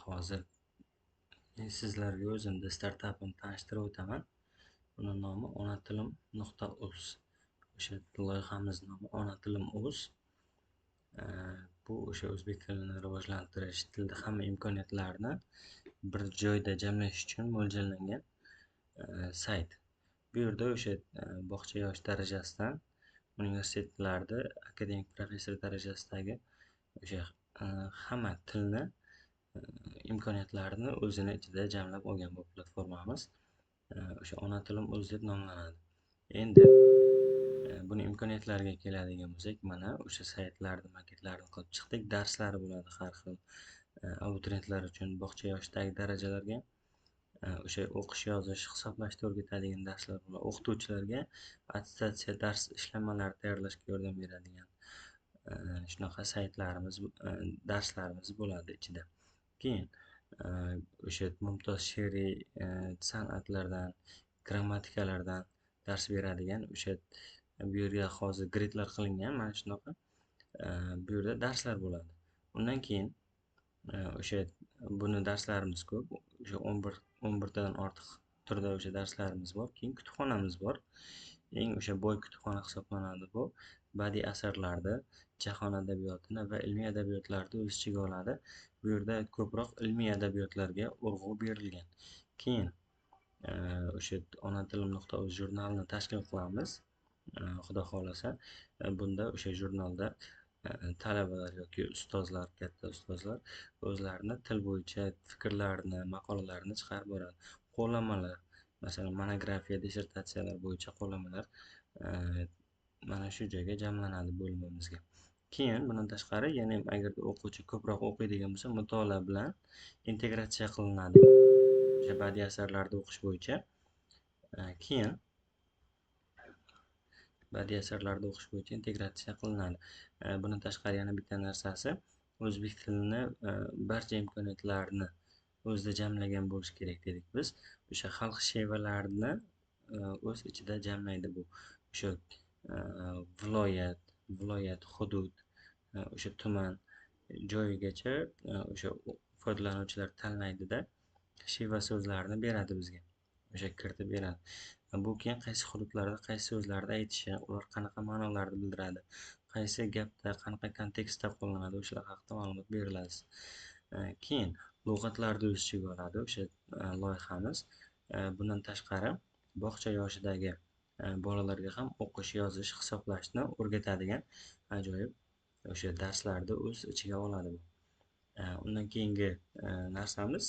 Hozir men sizlarga o'zimni startapimni tanishtirib o'taman. Uni nomi onatilim.uz. O'sha loyihamiz nomi Ona tilim.uz. Bu o'sha o'zbek tilini rivojlantirish, tilda hamma imkoniyatlarni bir joyda jamlash uchun mo'ljallangan sayt. Bu yerda o'sha bog'cha yosh darajasidan universitetlarda akademik professor darajasidagi o'sha hamma tilni imkoniyatlarini o'zini ichida jamlab olgan bu platformamiz o'sha Ona tilim.uz deb nomlanadi. Endi buni imkoniyatlariga keladigan bo'lsak, mana o'sha saytlarni maketlarini qilib chiqdik. Darslari bo'ladi har xil. Abituriyentlar uchun bog'cha yoshidagi darajalarga o'sha o'qish, yozish, hisoblashni o'rgatadigan darslar bo'ladi. O'qituvchilarga attestatsiya dars ishlanmalari tayyorlashga yordam beradigan shunaqa saytlarimiz, darslarimiz bo'ladi ichida. Keyin o'sha mumtoz she'riy san'atlardan, grammatikalardan dars beradigan o'sha bu yerga hozir gridlar qilingan mana shunaqa bu yerda darslar bo'ladi. Undan keyin o'sha buni darslarimiz ko'p. O'sha 11 tadan ortiq turda o'sha darslarimiz bor. Keyin kutubxonamiz bor. Eng o'sha boy kutubxona hisoblanadi bu. Badiiy asarlarni, jahon adabiyotini va ilmiy adabiyotlarni o'z ichiga oladi. Bu yerda ko'proq ilmiy adabiyotlarga urg'u berilgan. Keyin o'sha onatilim.uz jurnalini tashkil qilamiz. Xudo xohlasa, bunda o'sha jurnalda talabalar yoki ustozlar, katta ustozlar o'zlarini til bo'yicha fikrlarini, maqolalarini chiqarib boradi. Qo'llanmalar, masalan, monografiya, dissertatsiyalar bo'yicha qo'llanmalar mana shu joyga jamlanadi bo'limimizga. Keyin bundan tashqari yana ham agarda o'quvchi ko'proq o'qiydigan bo'lsa, mutolaa bilan integratsiya qilinadi. O'sha badiiy asarlarni o'qish bo'yicha. Keyin badiiy asarlarni o'qish bo'yicha integratsiya qilinadi. Bundan tashqari yana bitta narsasi, o'zbek tilini barcha imkoniyatlarini o'zida jamlagan bo'lishi kerak dedik biz. O'sha xalq she'rlarini o'z ichida jamlaydi bu. O'sha viloyat, hudud, o'sha tuman joyigacha o'sha foydalanuvchilar tanlaydida sheva so'zlarni beradi bizga. O'sha kiritib beradi. Bu keyin qaysi hududlarda qaysi so'zlarni aytishi, ular qanaqa ma'nolarni bildiradi, qaysi gapda qanaqa kontekstda qo'llanadi, o'shalar haqida ma'lumot beriladi. Keyin lug'atlarni o'z ichiga oladi o'sha loyihamiz. Bundan tashqari bog'cha yoshidagi bolalarga ham o'qish, yozish, hisoblashni o'rgatadigan ajoyib o'sha darslarni o'z ichiga oladi bu. Undan keyingi narsamiz,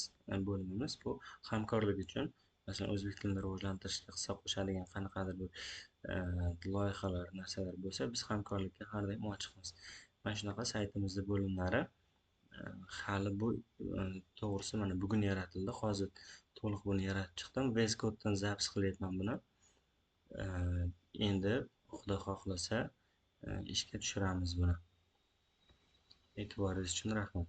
bo'limimiz bu hamkorlik uchun, masalan, o'zbek tilini rivojlantirishga hissa qo'shadigan qanaqadir bir loyihalar, narsalar bo'lsa, biz hamkorlikka har doim ochiqmiz. Mana shunaqa saytimizning bo'limlari hali bu to'g'risi mana bugun yaratildi. Hozir to'liq buni yaratib chiqdim. VS Code'dan zapis qilyapman buni. Endi Xudo xohlasa ishga tushiramiz buni. E'tiboringiz uchun rahmat.